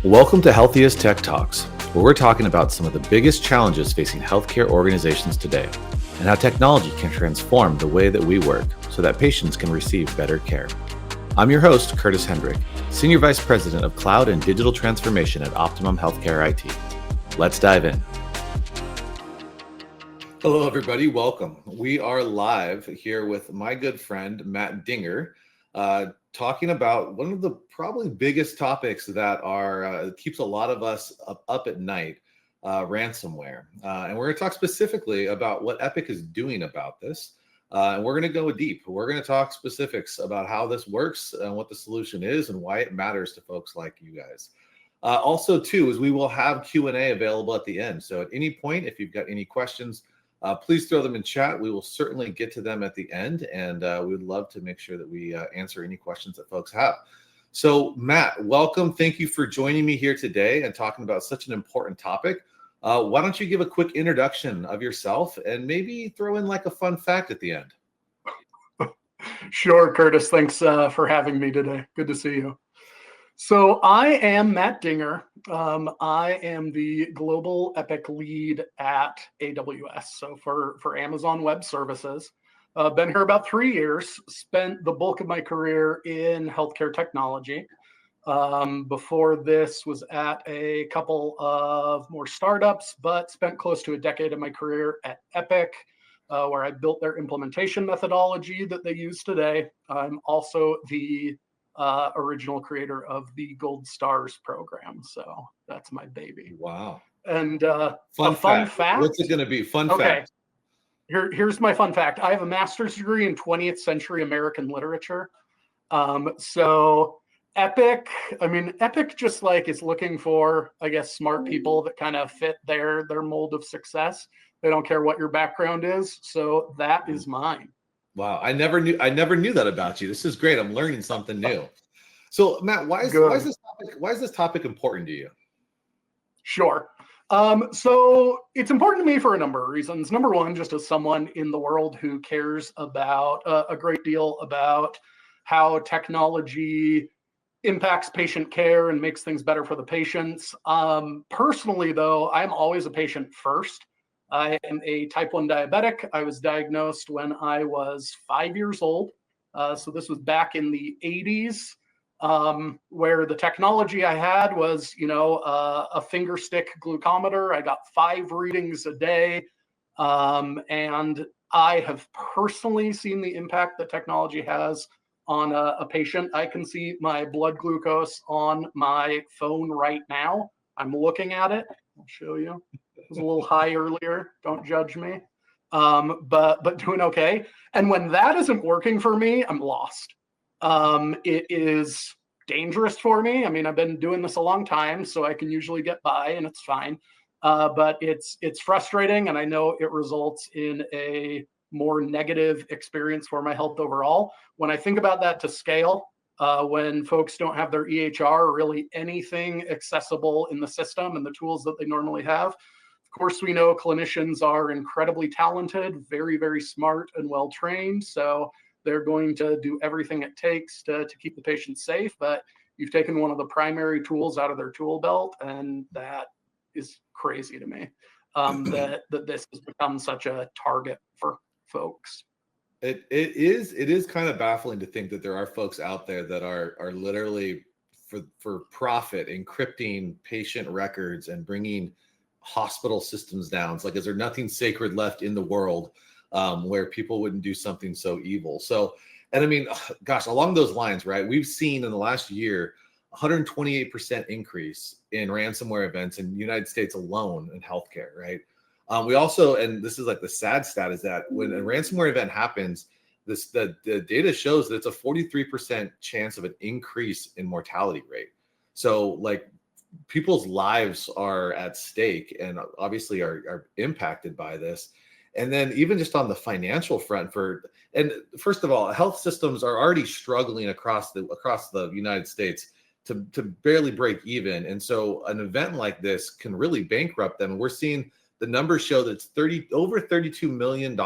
Welcome to Healthiest Tech Talks, where we're talking about some of the biggest challenges facing healthcare organizations today and how technology can transform the way that we work so that patients can receive better care. I'm your host, Curtis Hendrick, Senior Vice President of Cloud and Digital Transformation at Optimum Healthcare IT. Let's dive in. Hello, everybody. Welcome. We are live here with my good friend, Matt Dinger, talking about one of the probably biggest topics that keeps a lot of us up at night, ransomware. And we're going to talk specifically about what Epic is doing about this. And we're going to go deep. We're going to talk specifics about how this works and what the solution is and why it matters to folks like you guys. Also, too, is we will have Q&A available at the end. So at any point, if you've got any questions, please throw them in chat. We will certainly get to them at the end, and we would love to make sure that we answer any questions that folks have. So, Matt, welcome. Thank you for joining me here today and talking about such an important topic. Why don't you give a quick introduction of yourself and maybe throw in like a fun fact at the end? Sure, Curtis. Thanks for having me today. Good to see you. So I am Matt Dinger. I am the global Epic lead at AWS. So for Amazon Web Services, been here about 3 years, spent the bulk of my career in healthcare technology. Before this was at a couple of more startups, but spent close to a decade of my career at Epic, where I built their implementation methodology that they use today. I'm also the original creator of the Gold Stars program. So that's my baby. Wow. And fun fact. What's it going to be? Fact. Here's my fun fact. I have a master's degree in 20th century American literature. So Epic just like is looking for, I guess, smart people that kind of fit their mold of success. They don't care what your background is. So that is mine. Wow, I never knew that about you. This is great. I'm learning something new. So, Matt, why is this topic important to you? Sure. So it's important to me for a number of reasons. Number one, just as someone in the world who cares about a great deal about how technology impacts patient care and makes things better for the patients. Personally, though, I'm always a patient first. I am a type 1 diabetic. I was diagnosed when I was 5 years old. So this was back in the 80s, where the technology I had was, a finger stick glucometer. I got 5 readings a day. And I have personally seen the impact that technology has on a patient. I can see my blood glucose on my phone right now. I'm looking at it. I'll show you. It was a little high earlier. Don't judge me. But doing okay. And when that isn't working for me, I'm lost. It is dangerous for me. I mean, I've been doing this a long time, so I can usually get by and it's fine. But it's frustrating, and I know it results in a more negative experience for my health overall. When I think about that to scale, when folks don't have their EHR or really anything accessible in the system and the tools that they normally have. Of course, we know clinicians are incredibly talented, very, very smart and well-trained. So they're going to do everything it takes to keep the patient safe. But you've taken one of the primary tools out of their tool belt, and that is crazy to me, that this has become such a target for folks. It is kind of baffling to think that there are folks out there that are literally for profit encrypting patient records and bringing hospital systems down. It's like, is there nothing sacred left in the world where people wouldn't do something so evil? So, and I mean, gosh, along those lines, right? We've seen in the last year 128% increase in ransomware events in the United States alone in healthcare, right? We also, and this is like the sad stat, is that when a ransomware event happens, the data shows that it's a 43% chance of an increase in mortality rate. So like people's lives are at stake and obviously are impacted by this. And then even just on the financial front and first of all, health systems are already struggling across the United States to barely break even. And so an event like this can really bankrupt them. We're seeing the numbers show that it's over $32 million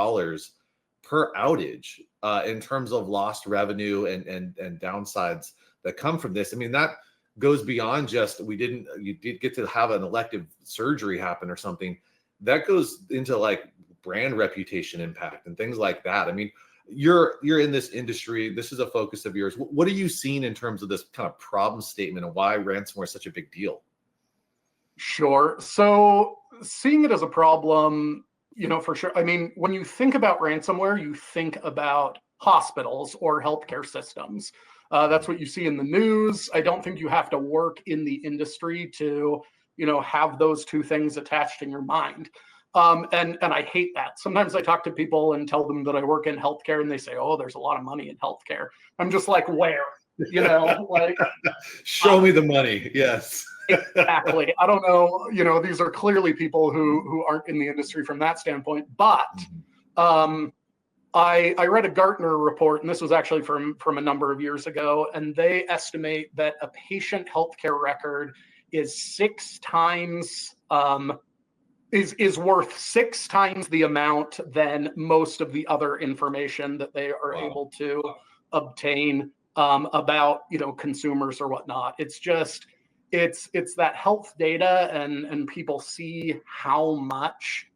per outage in terms of lost revenue and downsides that come from this. I mean, that goes beyond just you did get to have an elective surgery happen or something. That goes into like brand reputation impact and things like that. I mean, you're in this industry. This is a focus of yours. What are you seeing in terms of this kind of problem statement and why ransomware is such a big deal? Sure. So seeing it as a problem, for sure. I mean, when you think about ransomware, you think about hospitals or healthcare systems. That's what you see in the news. I don't think you have to work in the industry to, have those two things attached in your mind. And I hate that. Sometimes I talk to people and tell them that I work in healthcare, and they say, "Oh, there's a lot of money in healthcare." I'm just like, where? Like, show me the money. Yes. Exactly. I don't know. These are clearly people who aren't in the industry from that standpoint. But I read a Gartner report, and this was actually from a number of years ago, and they estimate that a patient healthcare record is is worth 6 times the amount than most of the other information that they are able to obtain about consumers or whatnot. It's just it's that health data, and people see how much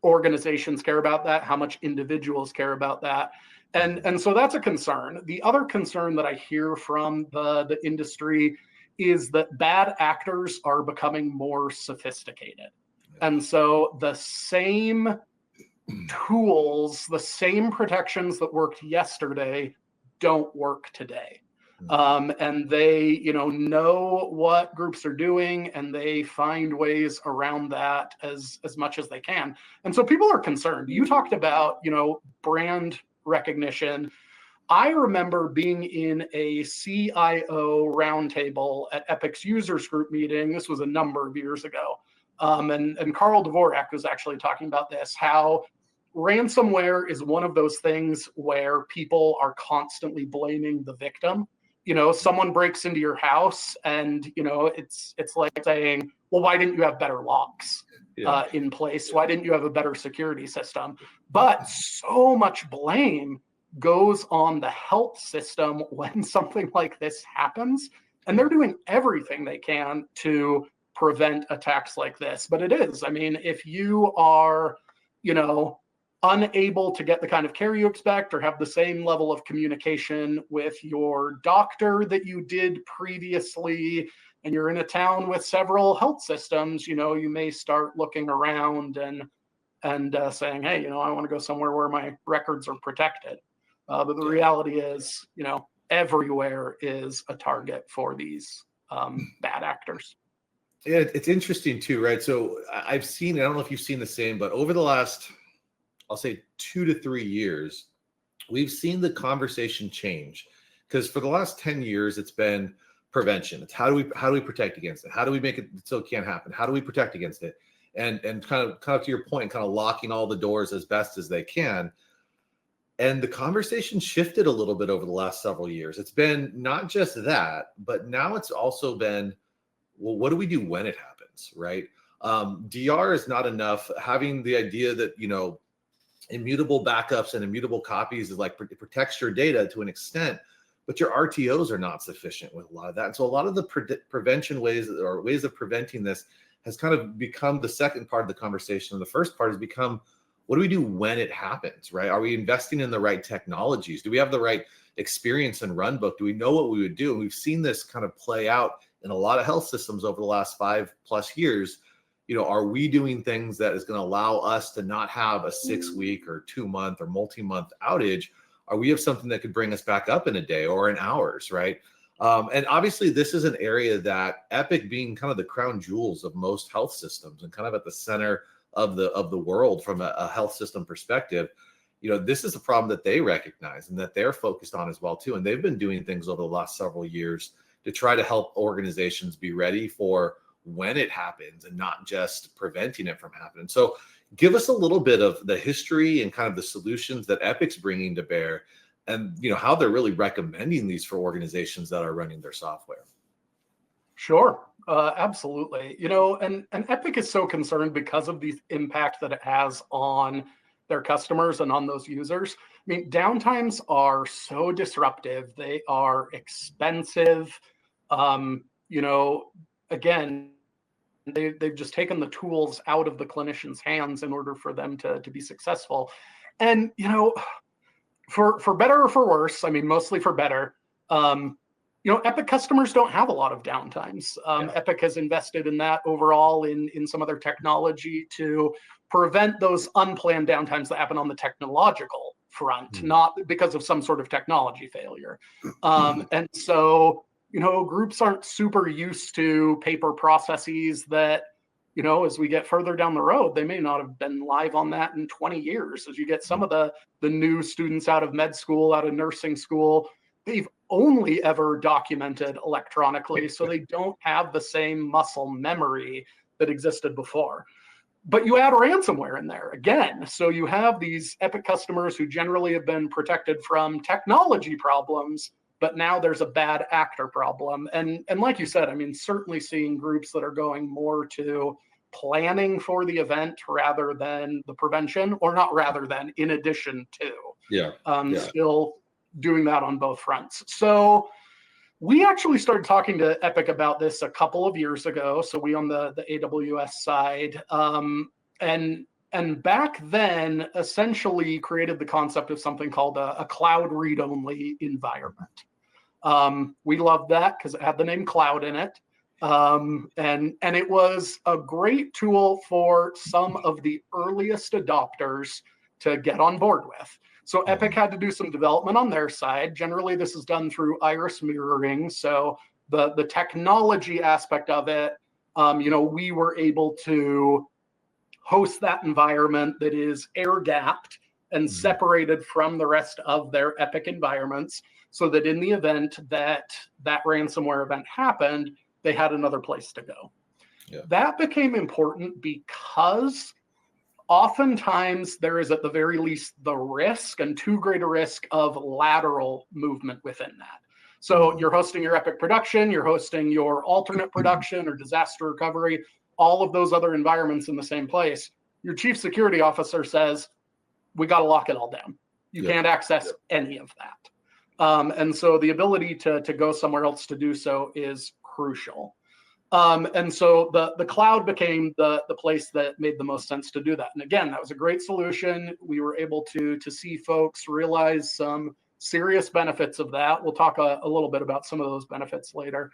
organizations care about that, how much individuals care about that. And so that's a concern. The other concern that I hear from the industry is that bad actors are becoming more sophisticated. And so the same tools, the same protections that worked yesterday don't work today. And they, know what groups are doing, and they find ways around that as much as they can. And so people are concerned. You talked about, brand recognition. I remember being in a CIO roundtable at Epic's users group meeting. This was a number of years ago. And Carl Dvorak was actually talking about this, how ransomware is one of those things where people are constantly blaming the victim. Someone breaks into your house, and it's like saying, well, why didn't you have better locks in place? Why didn't you have a better security system? But so much blame goes on the health system when something like this happens, and they're doing everything they can to prevent attacks like this. But it is, I mean, if you are, unable to get the kind of care you expect, or have the same level of communication with your doctor that you did previously, and you're in a town with several health systems, you may start looking around and saying, hey, I want to go somewhere where my records are protected. But the reality is, everywhere is a target for these bad actors. Yeah, it's interesting too, right? So I've seen, I don't know if you've seen the same, but over the last, I'll say 2 to 3 years, we've seen the conversation change. Because for the last 10 years, it's been prevention. It's how do we protect against it? How do we make it so it can't happen? How do we protect against it? And kind of to your point, kind of locking all the doors as best as they can. And the conversation shifted a little bit over the last several years. It's been not just that, but now it's also been, well, what do we do when it happens, right? DR is not enough. Having the idea that, immutable backups and immutable copies is like it protects your data to an extent, but your RTOs are not sufficient with a lot of that. And so a lot of the prevention ways of preventing this has kind of become the second part of the conversation. And the first part has become, what do we do when it happens, right? Are we investing in the right technologies? Do we have the right experience and run book? Do we know what we would do? And we've seen this kind of play out in a lot of health systems over the last 5+ years. Are we doing things that is going to allow us to not have a 6-week or 2-month or multi-month outage? Or we have something that could bring us back up in a day or in hours, right? And obviously, this is an area that Epic, being kind of the crown jewels of most health systems and kind of at the center of the world from a health system perspective, this is a problem that they recognize and that they're focused on as well too. And they've been doing things over the last several years to try to help organizations be ready for when it happens and not just preventing it from happening. So give us a little bit of the history and kind of the solutions that Epic's bringing to bear, and how they're really recommending these for organizations that are running their software. Sure, absolutely. And Epic is so concerned because of the impact that it has on their customers and on those users. I mean, downtimes are so disruptive. They are expensive. You know, again, they've just taken the tools out of the clinician's hands in order for them to be successful. And, you know, for better or for worse, I mean, mostly for better, you know, Epic customers don't have a lot of downtimes. Epic has invested in that overall in some of their technology to prevent those unplanned downtimes that happen on the technological front, not because of some sort of technology failure. And so, you know, groups aren't super used to paper processes that, you know, as we get further down the road, they may not have been live on that in 20 years. As you get some of the new students out of med school, out of nursing school, they've only ever documented electronically, so they don't have the same muscle memory that existed before. But you add ransomware in there again. So you have these Epic customers who generally have been protected from technology problems, but now there's a bad actor problem. And like you said, I mean, certainly seeing groups that are going more to planning for the event rather than the prevention, or not rather than, in addition to. Still doing that on both fronts. So we actually started talking to Epic about this a couple of years ago. So we on the AWS side, and back then essentially created the concept of something called a cloud read-only environment. We loved that because it had the name cloud in it. And it was a great tool for some of the earliest adopters to get on board with. So Epic had to do some development on their side. Generally, this is done through iris mirroring. So the technology aspect of it, you know, we were able to host that environment that is air-gapped and separated from the rest of their Epic environments, so that in the event that that ransomware event happened, they had another place to go. That became important because oftentimes there is at the very least the risk, and too great a risk, of lateral movement within that. So you're hosting your Epic production, you're hosting your alternate production or disaster recovery, all of those other environments in the same place. Your chief security officer says, we got to lock it all down. You can't access any of that. And so the ability to go somewhere else to do so is crucial. And so the cloud became the place that made the most sense to do that. And again, that was a great solution. We were able to see folks realize some serious benefits of that. We'll talk a little bit about some of those benefits later.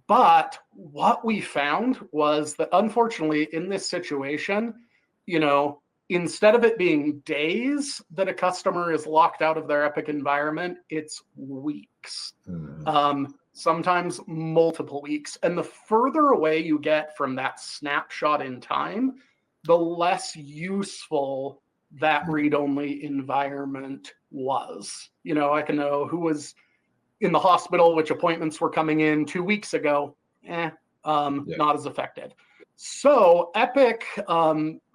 But what we found was that, unfortunately, in this situation, you know, instead of it being days that a customer is locked out of their Epic environment, it's weeks. Sometimes multiple weeks. And the further away you get from that snapshot in time, the less useful that read-only environment was. You know, I can know who was in the hospital, which appointments were coming in 2 weeks ago, not as effective. So Epic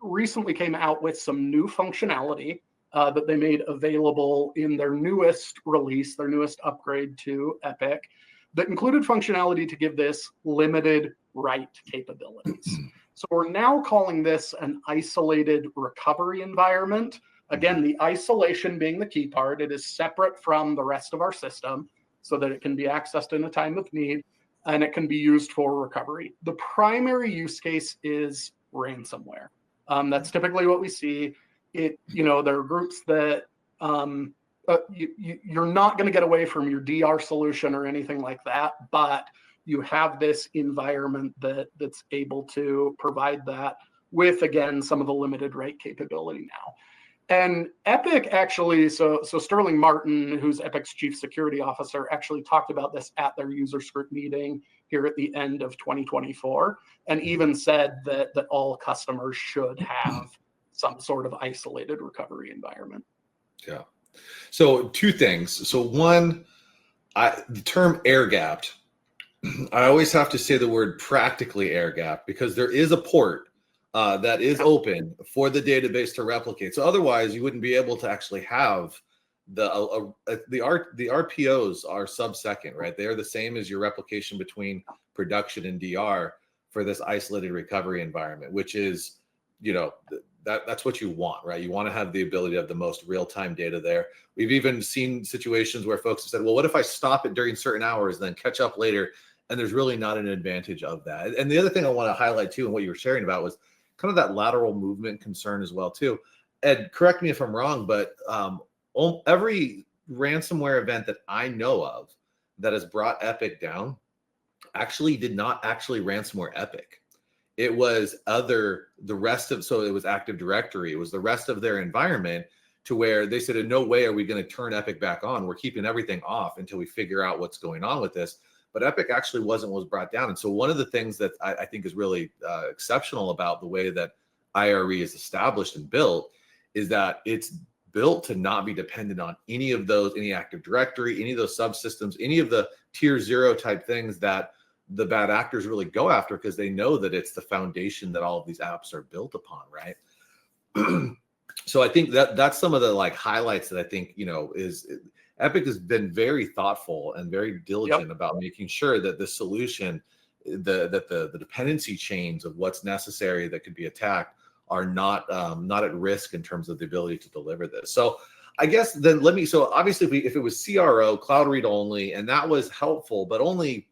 recently came out with some new functionality that they made available in their newest release, their newest upgrade to Epic, that included functionality to give this limited write capabilities. So we're now calling this an isolated recovery environment. Again, the isolation being the key part. It is separate from the rest of our system so that it can be accessed in a time of need, and it can be used for recovery. The primary use case is ransomware. That's typically what we see. You know, there are groups that you're not going to get away from your DR solution or anything like that, but you have this environment that's able to provide that with, again, some of the limited write capability now. And Epic actually, so Sterling Martin, who's Epic's chief security officer, actually talked about this at their user group meeting here at the end of 2024, and even said that all customers should have some sort of isolated recovery environment. Yeah. So two things. So one, the term air-gapped, I always have to say the word practically air-gapped, because there is a port that is open for the database to replicate. So otherwise, you wouldn't be able to actually have the RPOs are sub-second, right? They are the same as your replication between production and DR for this isolated recovery environment, which is that's what you want, right? You want to have the ability to have the most real-time data there. We've even seen situations where folks have said, well, what if I stop it during certain hours, then catch up later? And there's really not an advantage of that. And the other thing I want to highlight too, and what you were sharing about, was kind of that lateral movement concern as well too. Ed, correct me if I'm wrong, but every ransomware event that I know of that has brought Epic down actually did not actually ransomware Epic. It was so it was Active Directory. It was the rest of their environment, to where they said, in no way are we going to turn Epic back on. We're keeping everything off until we figure out what's going on with this. But Epic actually was brought down. And so one of the things that I think is really exceptional about the way that IRE is established and built is that it's built to not be dependent on any Active Directory, any of those subsystems, any of the tier 0 type things that the bad actors really go after, because they know that it's the foundation that all of these apps are built upon, right? So I think that's some of the highlights that I think, is Epic has been very thoughtful and very diligent about making sure that the solution, that the dependency chains of what's necessary that could be attacked are not at risk in terms of the ability to deliver this. So I guess then so obviously if it was CRO, cloud read only, and that was helpful, but only,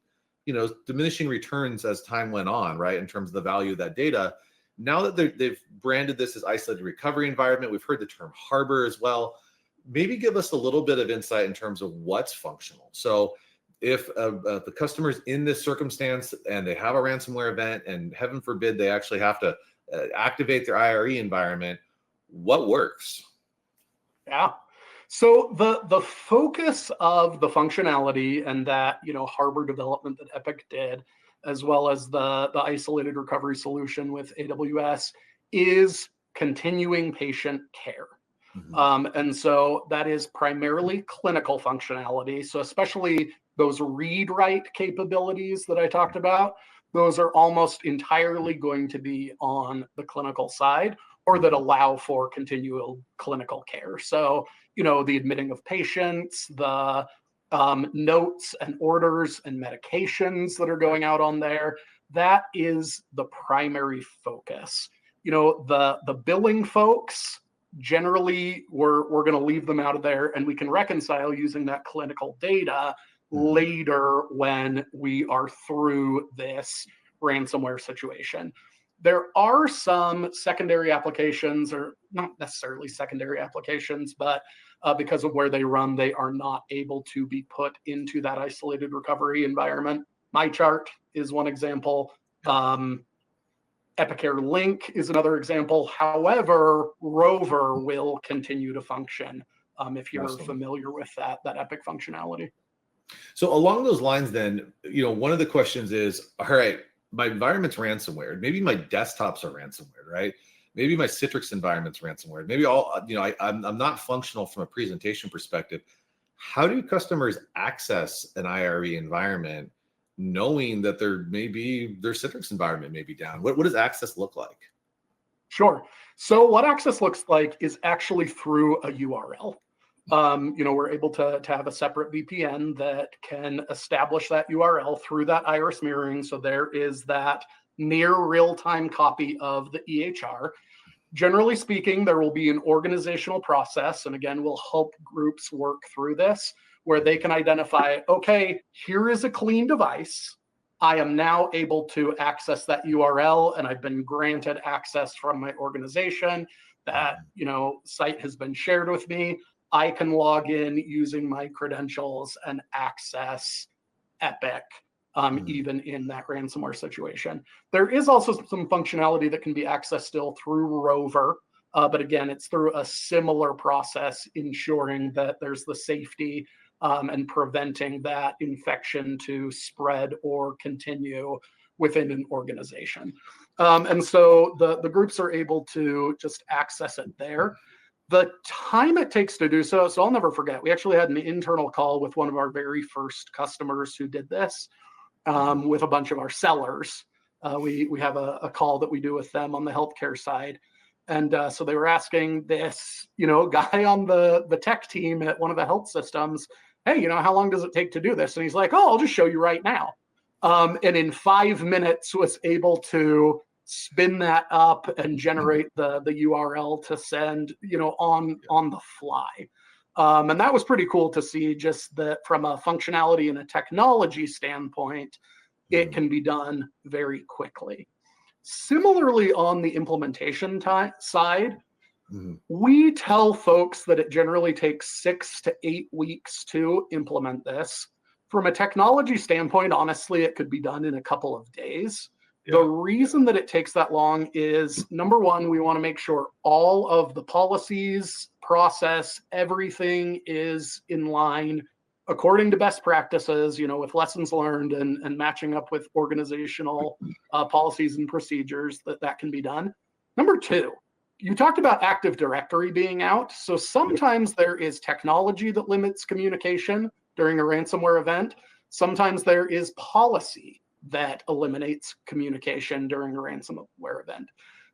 diminishing returns as time went on, right? In terms of the value of that data. Now that they've branded this as isolated recovery environment, we've heard the term harbor as well. Maybe give us a little bit of insight in terms of what's functional. So if the customer's in this circumstance and they have a ransomware event, and heaven forbid they actually have to activate their IRE environment, what works? Yeah. So the focus of the functionality and that harbor development that Epic did, as well as the isolated recovery solution with AWS, is continuing patient care. And so that is primarily clinical functionality. So especially those read-write capabilities that I talked about, those are almost entirely going to be on the clinical side, or that allow for continual clinical care. So, the admitting of patients, the notes and orders and medications that are going out on there, that is the primary focus. The billing folks, generally, we're going to leave them out of there, and we can reconcile using that clinical data later when we are through this ransomware situation. There are some secondary applications, or not necessarily secondary applications, but because of where they run, they are not able to be put into that isolated recovery environment. MyChart is one example. Epicare Link is another example. However, Rover will continue to function if you're familiar with that Epic functionality. So along those lines, then, one of the questions is, all right, my environment's ransomware. Maybe my desktops are ransomware, right? Maybe my Citrix environment's ransomware. Maybe I'm not functional from a presentation perspective. How do customers access an IRE environment knowing that their Citrix environment may be down? What does access look like? Sure. So what access looks like is actually through a URL. We're able to have a separate VPN that can establish that URL through that iris mirroring. So there is that near real-time copy of the EHR. Generally speaking, there will be an organizational process. And again, we'll help groups work through this, where they can identify, okay, here is a clean device. I am now able to access that URL, and I've been granted access from my organization. That site has been shared with me. I can log in using my credentials and access Epic, even in that ransomware situation. There is also some functionality that can be accessed still through Rover, but again, it's through a similar process, ensuring that there's the safety and preventing that infection to spread or continue within an organization. And so the groups are able to just access it there. The time it takes to do so I'll never forget, we actually had an internal call with one of our very first customers who did this with a bunch of our sellers. We have a call that we do with them on the healthcare side. And so they were asking this, guy on the tech team at one of the health systems, hey, how long does it take to do this? And he's like, oh, I'll just show you right now. And in 5 minutes was able to spin that up and generate the URL to send, on the fly. And that was pretty cool to see, just that from a functionality and a technology standpoint, it can be done very quickly. Similarly, on the implementation side, we tell folks that it generally takes 6 to 8 weeks to implement this. From a technology standpoint, honestly, it could be done in a couple of days. The reason that it takes that long is, number one, we want to make sure all of the policies, process, everything is in line according to best practices, with lessons learned and matching up with organizational policies and procedures that can be done. Number two, you talked about Active Directory being out. So sometimes there is technology that limits communication during a ransomware event. Sometimes there is policy that eliminates communication during a ransomware event.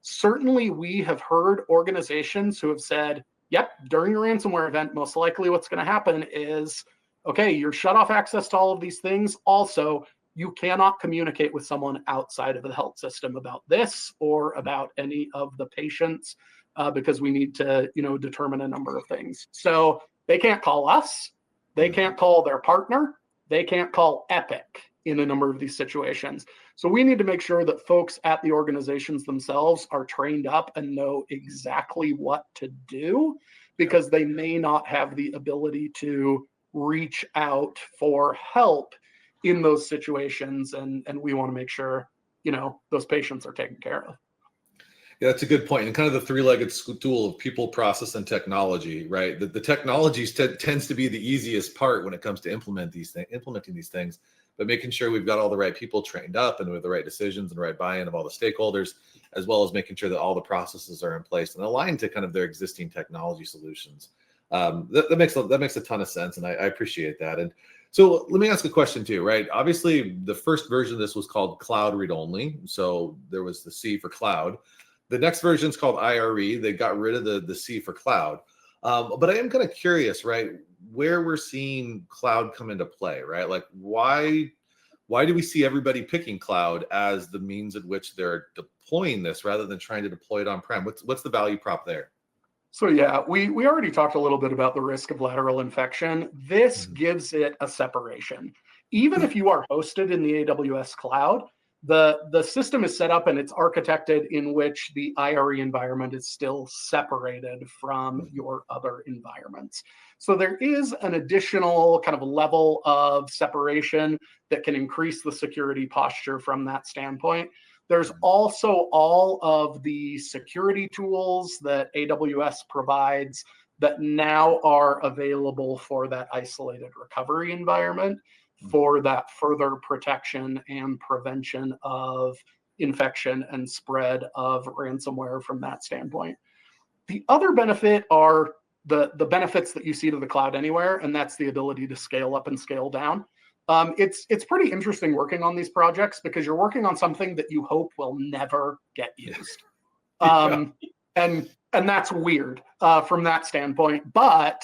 Certainly, we have heard organizations who have said, yep, during a ransomware event, most likely what's going to happen is, okay, you're shut off access to all of these things. Also, you cannot communicate with someone outside of the health system about this or about any of the patients because we need to, determine a number of things. So they can't call us. They can't call their partner. They can't call Epic in a number of these situations. So we need to make sure that folks at the organizations themselves are trained up and know exactly what to do, because they may not have the ability to reach out for help in those situations. And we want to make sure, those patients are taken care of. Yeah, that's a good point. And kind of the three-legged stool of people, process, and technology, right? The technology tends to be the easiest part when it comes to implementing these things, but making sure we've got all the right people trained up and with the right decisions and the right buy-in of all the stakeholders, as well as making sure that all the processes are in place and aligned to kind of their existing technology solutions. That makes a ton of sense, and I appreciate that. And so let me ask a question too, right? Obviously, the first version of this was called Cloud Read Only, so there was the C for cloud. The next version is called IRE. They got rid of the C for cloud. But I am kind of curious, right, where we're seeing cloud come into play, right? Like why do we see everybody picking cloud as the means at which they're deploying this rather than trying to deploy it on-prem? What's the value prop there? So yeah, we already talked a little bit about the risk of lateral infection. This gives it a separation. Even if you are hosted in the AWS cloud, the system is set up and it's architected in which the IRE environment is still separated from your other environments. So there is an additional kind of level of separation that can increase the security posture from that standpoint. There's also all of the security tools that AWS provides that now are available for that isolated recovery environment, for that further protection and prevention of infection and spread of ransomware from that standpoint. The other benefit are the benefits that you see to the cloud anywhere, and that's the ability to scale up and scale down. It's pretty interesting working on these projects because you're working on something that you hope will never get used. And that's weird from that standpoint, but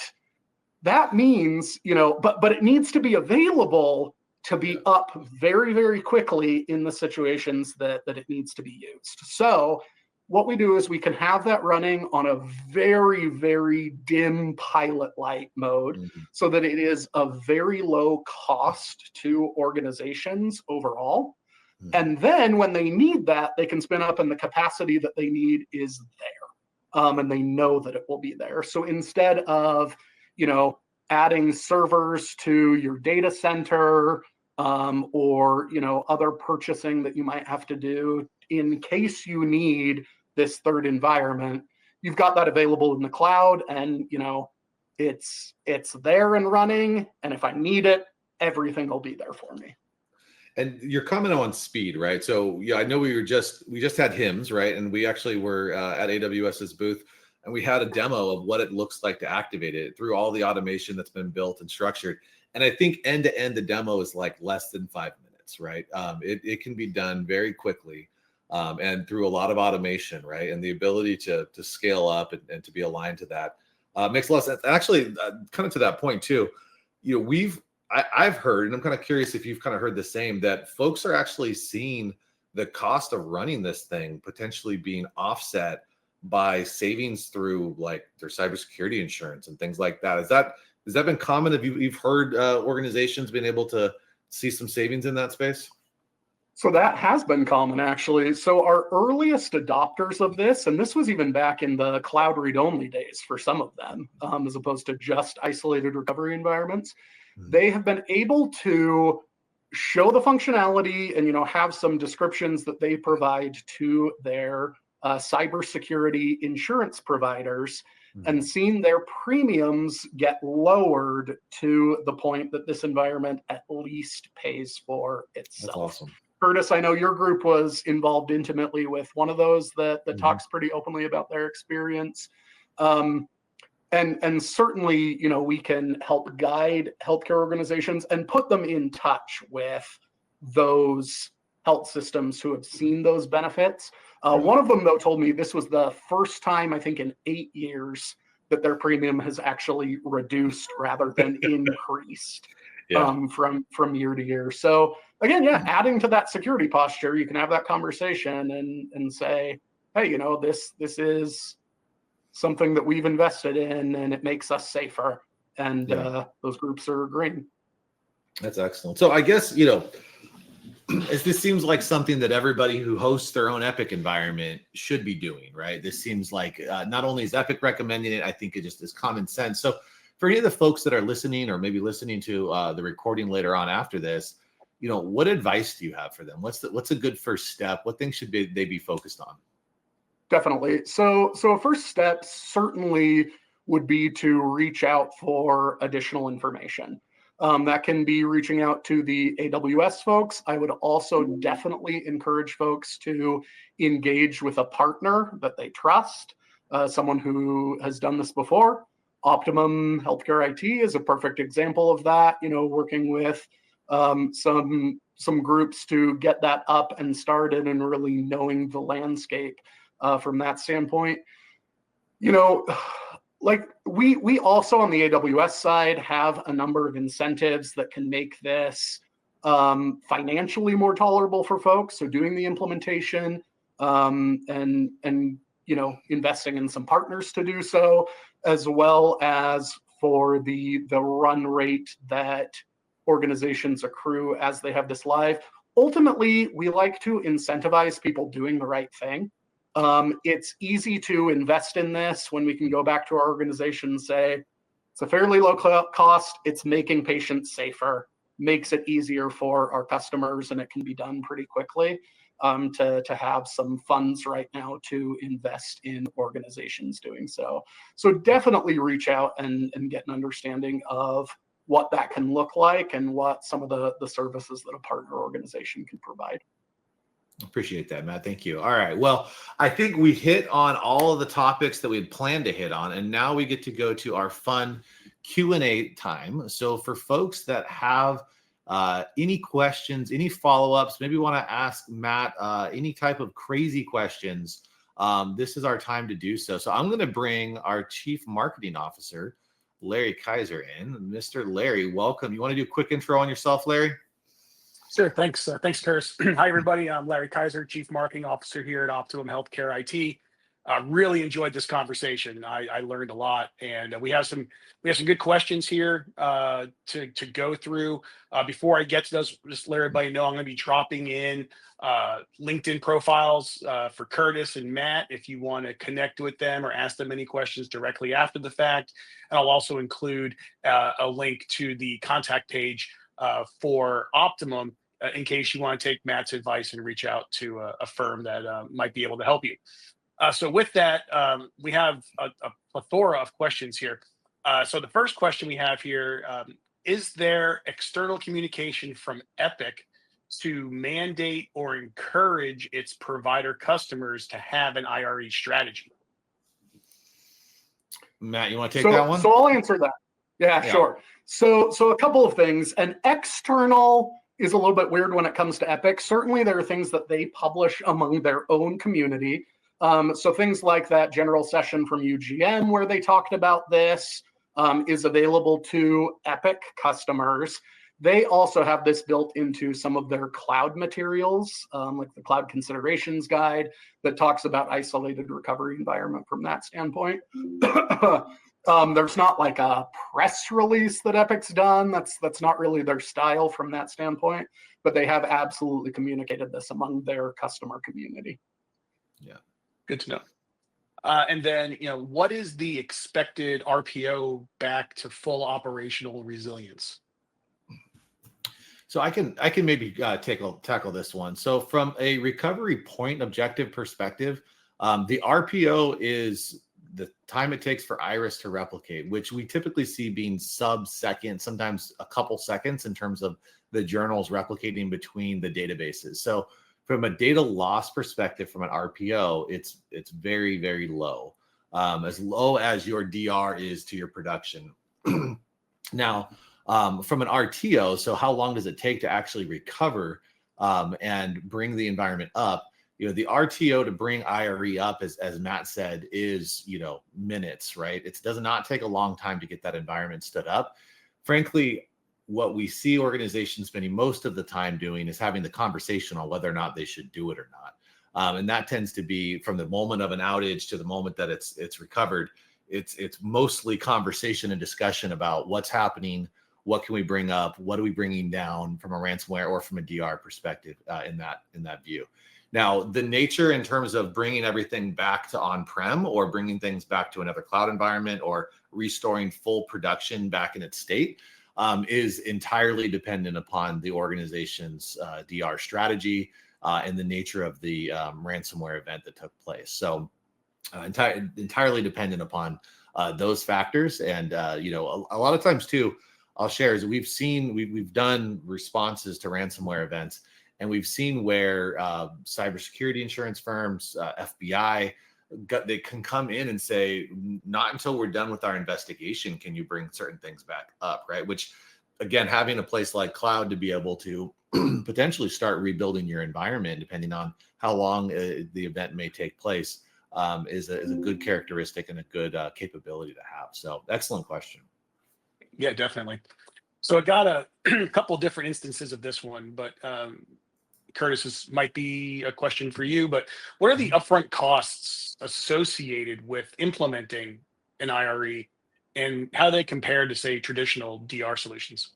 that means, but it needs to be available to be up very, very quickly in the situations that it needs to be used. So what we do is we can have that running on a very, very dim pilot light mode so that it is a very low cost to organizations overall. And then when they need that, they can spin up and the capacity that they need is there. And they know that it will be there. So instead of, adding servers to your data center or, other purchasing that you might have to do in case you need this third environment, you've got that available in the cloud and, it's there and running. And if I need it, everything will be there for me. And your comment on speed, right? So yeah, I know we just had HIMSS, right? And we actually were at AWS's booth and we had a demo of what it looks like to activate it through all the automation that's been built and structured. And I think end to end, the demo is like less than 5 minutes, right? It can be done very quickly and through a lot of automation, right? And the ability to scale up and to be aligned to that makes a lot of sense. Actually, kind of to that point too, I've heard, and I'm kind of curious if you've kind of heard the same, that folks are actually seeing the cost of running this thing potentially being offset by savings through like their cybersecurity insurance and things like that. Has that been common? Have you've heard organizations being able to see some savings in that space? So that has been common, actually. So our earliest adopters of this, and this was even back in the cloud read-only days for some of them, as opposed to just isolated recovery environments, they have been able to show the functionality and have some descriptions that they provide to their cybersecurity insurance providers, and seen their premiums get lowered to the point that this environment at least pays for itself. That's awesome. Curtis, I know your group was involved intimately with one of those that talks pretty openly about their experience. And certainly, we can help guide healthcare organizations and put them in touch with those health systems who have seen those benefits. One of them, though, told me this was the first time, I think, in 8 years that their premium has actually reduced rather than increased from year to year. So again, adding to that security posture, you can have that conversation and say, hey, this is something that we've invested in and it makes us safer. And those groups are agreeing. That's excellent. So I guess, this seems like something that everybody who hosts their own Epic environment should be doing, right? This seems like not only is Epic recommending it, I think it just is common sense. So for any of the folks that are listening or maybe listening to the recording later on after this, what advice do you have for them? What's a good first step? What things should they be focused on? Definitely. So a first step certainly would be to reach out for additional information. That can be reaching out to the AWS folks. I would also definitely encourage folks to engage with a partner that they trust, someone who has done this before. Optimum Healthcare IT is a perfect example of that, working with some groups to get that up and started and really knowing the landscape from that standpoint. Like we also on the AWS side have a number of incentives that can make this financially more tolerable for folks. So doing the implementation and investing in some partners to do so, as well as for the run rate that organizations accrue as they have this live. Ultimately, we like to incentivize people doing the right thing. It's easy to invest in this when we can go back to our organization and say, it's a fairly low cost, it's making patients safer, makes it easier for our customers, and it can be done pretty quickly to have some funds right now to invest in organizations doing so. So definitely reach out and get an understanding of what that can look like and what some of the services that a partner organization can provide. Appreciate that, Matt. Thank you. All right. Well, I think we hit on all of the topics that we had planned to hit on, and now we get to go to our fun Q&A time. So for folks that have any questions, any follow-ups, maybe want to ask Matt any type of crazy questions, this is our time to do so. So I'm going to bring our Chief Marketing Officer, Larry Kaiser, in. Mr. Larry, welcome. You want to do a quick intro on yourself, Larry? Sure. Thanks. Thanks, Curtis. Hi, everybody. I'm Larry Kaiser, Chief Marketing Officer here at Optimum Healthcare IT. Really enjoyed this conversation. I learned a lot, and we have some good questions here to go through. Before I get to those, just let everybody know I'm going to be dropping in LinkedIn profiles for Curtis and Matt if you want to connect with them or ask them any questions directly after the fact. And I'll also include a link to the contact page for Optimum in case you want to take Matt's advice and reach out to a firm that might be able to help you. So with that, we have a plethora of questions here. So the first question we have here, is there external communication from Epic to mandate or encourage its provider customers to have an IRE strategy? Matt, you want to take that one? So I'll answer that. Yeah, sure. So a couple of things. An external is a little bit weird when it comes to Epic. Certainly there are things that they publish among their own community. So things like that general session from UGM where they talked about this is available to Epic customers. they also have this built into some of their cloud materials, like the Cloud Considerations Guide that talks about isolated recovery environment from that standpoint. There's not like a press release that Epic's done. That's not really their style from that standpoint, but they have absolutely communicated this among their customer community. Yeah. Good to know. And then, what is the expected RPO back to full operational resilience? So I can maybe tackle this one. So from a recovery point objective perspective, the RPO is the time it takes for Iris to replicate, which we typically see being sub-second, sometimes a couple seconds in terms of the journals replicating between the databases. So from a data loss perspective, from an RPO, it's very, very low, as low as your DR is to your production. Now, from an RTO, so how long does it take to actually recover and bring the environment up? The RTO to bring IRE up, as Matt said, is minutes, right? It does not take a long time to get that environment stood up. Frankly, what we see organizations spending most of the time doing is having the conversation on whether or not they should do it or not, and that tends to be from the moment of an outage to the moment that it's recovered. It's mostly conversation and discussion about what's happening. What can we bring up? What are we bringing down from a ransomware or from a DR perspective in that view? Now, the nature in terms of bringing everything back to on-prem or bringing things back to another cloud environment or restoring full production back in its state is entirely dependent upon the organization's DR strategy and the nature of the ransomware event that took place. So entirely dependent upon those factors. And, a lot of times too, I'll share is we've done responses to ransomware events, and we've seen where cybersecurity insurance firms, FBI, they can come in and say, not until we're done with our investigation can you bring certain things back up, right? Which, again, having a place like cloud to be able to potentially start rebuilding your environment, depending on how long the event may take place, is a good characteristic and a good capability to have. So, excellent question. Yeah, definitely. So I got a couple different instances of this one, but Curtis, this might be a question for you, but what are the upfront costs associated with implementing an IRE, and how they compare to, say, traditional DR solutions?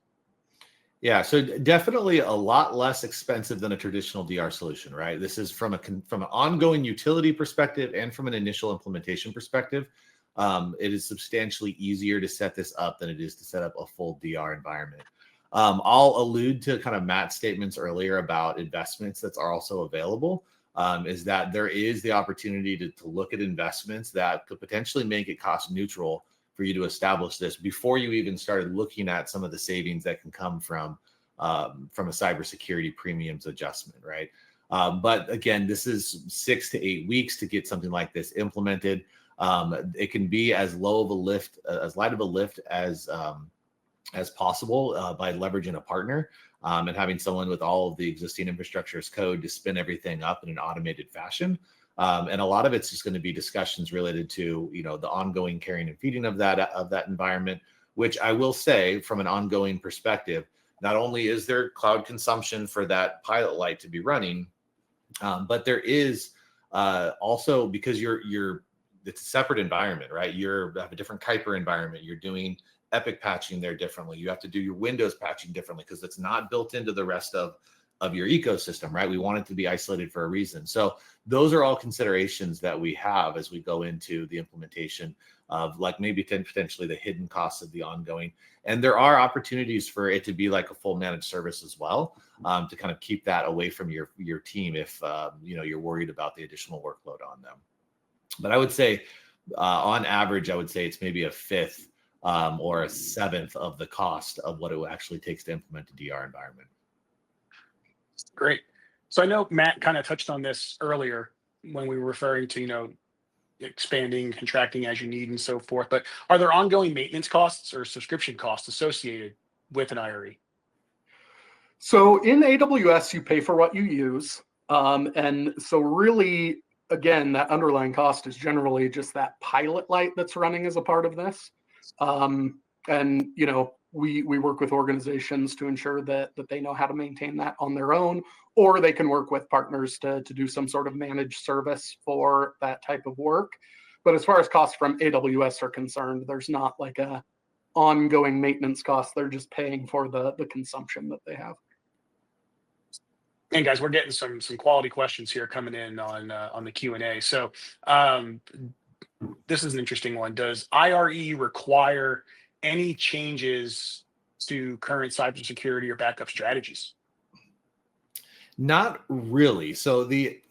Yeah, so definitely a lot less expensive than a traditional DR solution, right? This is from an ongoing utility perspective and from an initial implementation perspective. It is substantially easier to set this up than it is to set up a full DR environment. I'll allude to kind of Matt's statements earlier about investments that are also available, is that there is the opportunity to look at investments that could potentially make it cost neutral for you to establish this before you even started looking at some of the savings that can come from a cybersecurity premiums adjustment, right? But again, this is 6 to 8 weeks to get something like this implemented. It can be as light of a lift as possible by leveraging a partner and having someone with all of the existing infrastructure as code to spin everything up in an automated fashion. And a lot of it's just going to be discussions related to the ongoing carrying and feeding of that environment, which I will say from an ongoing perspective, not only is there cloud consumption for that pilot light to be running, but there is also, because it's a separate environment, right? You have a different Kuiper environment. You're doing Epic patching there differently. You have to do your Windows patching differently because it's not built into the rest of your ecosystem, right? We want it to be isolated for a reason. So those are all considerations that we have as we go into the implementation of like maybe potentially the hidden costs of the ongoing. And there are opportunities for it to be like a full managed service as well, to kind of keep that away from your team if you're worried about the additional workload on them. But I would say on average, I would say it's maybe a fifth or a seventh of the cost of what it actually takes to implement a DR environment. Great. So I know Matt kind of touched on this earlier when we were referring to, expanding, contracting as you need and so forth, but are there ongoing maintenance costs or subscription costs associated with an IRE? So in AWS, you pay for what you use. And so really, again, that underlying cost is generally just that pilot light that's running as a part of this. And, we work with organizations to ensure that they know how to maintain that on their own, or they can work with partners to do some sort of managed service for that type of work. But as far as costs from AWS are concerned, there's not like a ongoing maintenance cost. They're just paying for the consumption that they have. And guys, we're getting some quality questions here coming in on the Q&A. So um, this is an interesting one. Does IRE require any changes to current cybersecurity or backup strategies? Not really. So the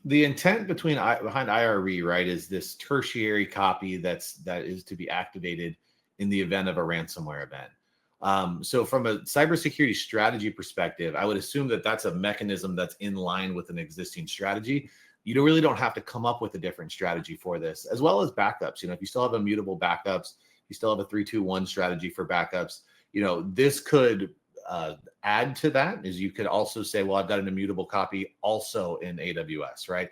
the intent behind IRE, right, is this tertiary copy that is to be activated in the event of a ransomware event. So from a cybersecurity strategy perspective, I would assume that that's a mechanism that's in line with an existing strategy. You really don't have to come up with a different strategy for this, as well as backups. If you still have immutable backups, you still have a 3-2-1 strategy for backups. This could add to that. Is you could also say, well, I've got an immutable copy also in AWS, right?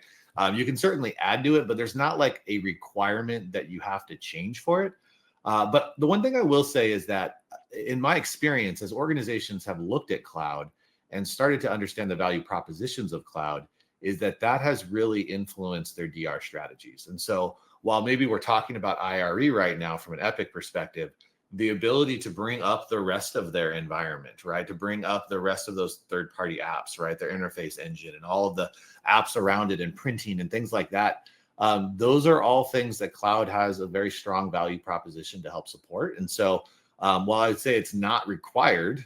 You can certainly add to it, but there's not like a requirement that you have to change for it. But the one thing I will say is that in my experience, as organizations have looked at cloud and started to understand the value propositions of cloud, is that has really influenced their DR strategies. And so while maybe we're talking about IRE right now from an Epic perspective, the ability to bring up the rest of their environment, right? To bring up the rest of those third-party apps, right? Their interface engine and all of the apps around it and printing and things like that. Those are all things that cloud has a very strong value proposition to help support. And so while I would say it's not required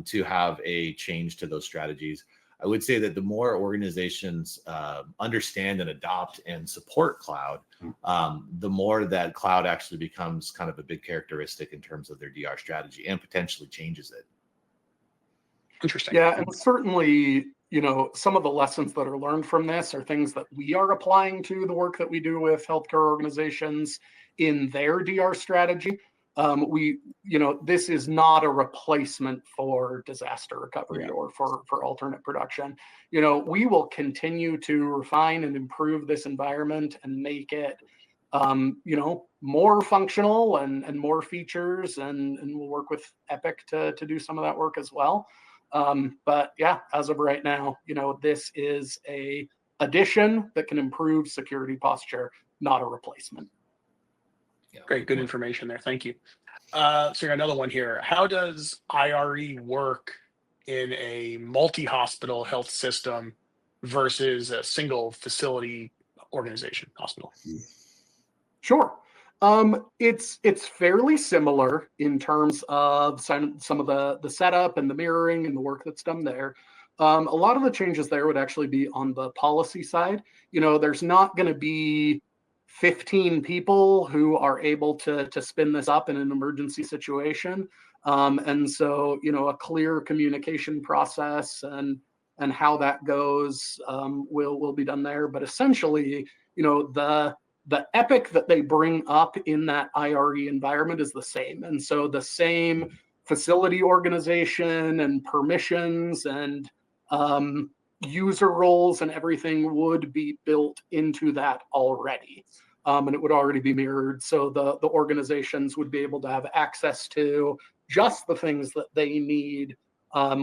to have a change to those strategies, I would say that the more organizations understand and adopt and support cloud, the more that cloud actually becomes kind of a big characteristic in terms of their DR strategy and potentially changes it. Interesting. Yeah, and certainly, some of the lessons that are learned from this are things that we are applying to the work that we do with healthcare organizations in their DR strategy. This is not a replacement for disaster recovery or for alternate production. We will continue to refine and improve this environment and make it, more functional and more features, and we'll work with Epic to do some of that work as well. But yeah, as of right now, this is a addition that can improve security posture, not a replacement. Yeah, great, good information there. Thank you. So another one here. How does IRE work in a multi-hospital health system versus a single facility organization, hospital? Sure. It's fairly similar in terms of some of the setup and the mirroring and the work that's done there. A lot of the changes there would actually be on the policy side. There's not going to be 15 people who are able to spin this up in an emergency situation. And so, a clear communication process and how that goes will be done there. But essentially, the epic that they bring up in that IRE environment is the same. And so the same facility organization and permissions and user roles and everything would be built into that already. And it would already be mirrored. So the organizations would be able to have access to just the things that they need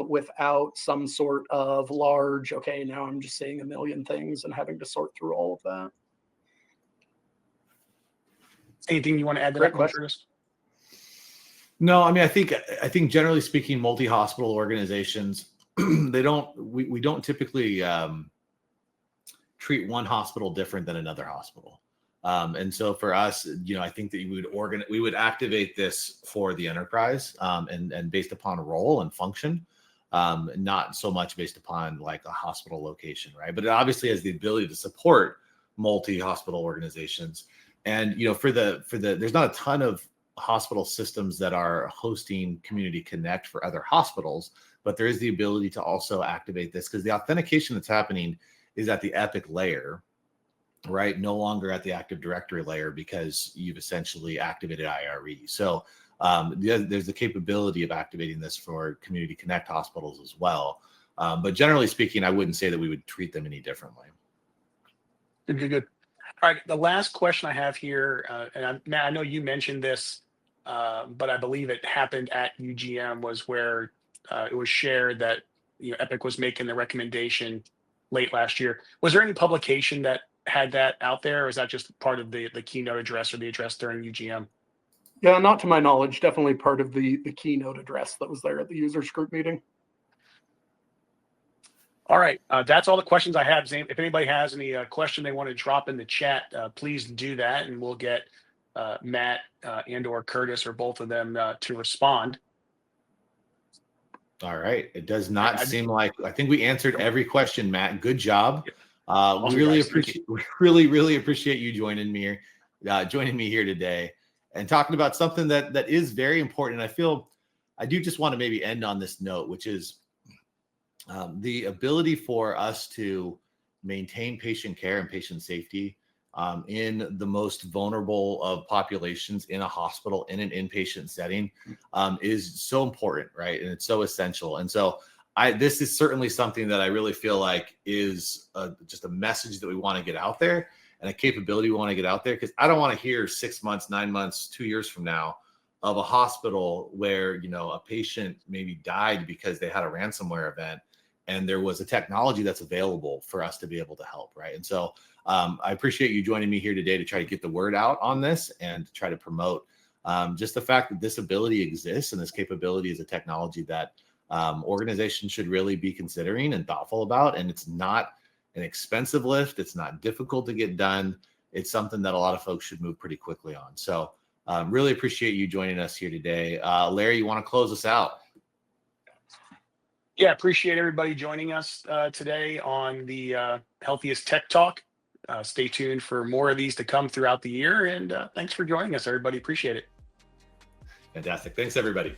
without some sort of large, okay, now I'm just seeing a million things and having to sort through all of that. Anything you want to add to that, Curtis? No, I mean, I think generally speaking, multi-hospital organizations, we don't typically treat one hospital different than another hospital. And so for us, I think that we would activate this for the enterprise and based upon role and function, not so much based upon like a hospital location, right? But it obviously has the ability to support multi-hospital organizations. And there's not a ton of hospital systems that are hosting Community Connect for other hospitals, but there is the ability to also activate this because the authentication that's happening is at the Epic layer, right? No longer at the Active Directory layer because you've essentially activated IRE. So there's the capability of activating this for Community Connect hospitals as well. But generally speaking, I wouldn't say that we would treat them any differently. Good. All right, the last question I have here, and Matt, I know you mentioned this but I believe it happened at UGM, was where it was shared that Epic was making the recommendation late last year. Was there any publication that had that out there, or is that just part of the keynote address or the address during UGM? Yeah, not to my knowledge. Definitely part of the keynote address that was there at the users group meeting. All right, that's all the questions I have, Zane. If anybody has any question they want to drop in the chat, please do that, and we'll get Matt and or Curtis or both of them to respond. All right. It does not seem like, I think we answered every question, Matt. Good job. Awesome, we really guys. appreciate, we really appreciate you joining me here today and talking about something that is very important. And I do just want to maybe end on this note, which is the ability for us to maintain patient care and patient safety in the most vulnerable of populations in a hospital, in an inpatient setting, is so important, right? And it's so essential. And so this is certainly something that I really feel like is just a message that we want to get out there, and a capability we want to get out there, because I don't want to hear 6 months, 9 months, 2 years from now of a hospital where, a patient maybe died because they had a ransomware event and there was a technology that's available for us to be able to help, right? And so I appreciate you joining me here today to try to get the word out on this and to try to promote just the fact that this ability exists, and this capability is a technology that organizations should really be considering and thoughtful about. And it's not an expensive lift. It's not difficult to get done. It's something that a lot of folks should move pretty quickly on. So really appreciate you joining us here today. Larry, you want to close us out? Yeah, appreciate everybody joining us today on the Healthiest Tech Talk. Stay tuned for more of these to come throughout the year. And thanks for joining us, everybody. Appreciate it. Fantastic. Thanks, everybody.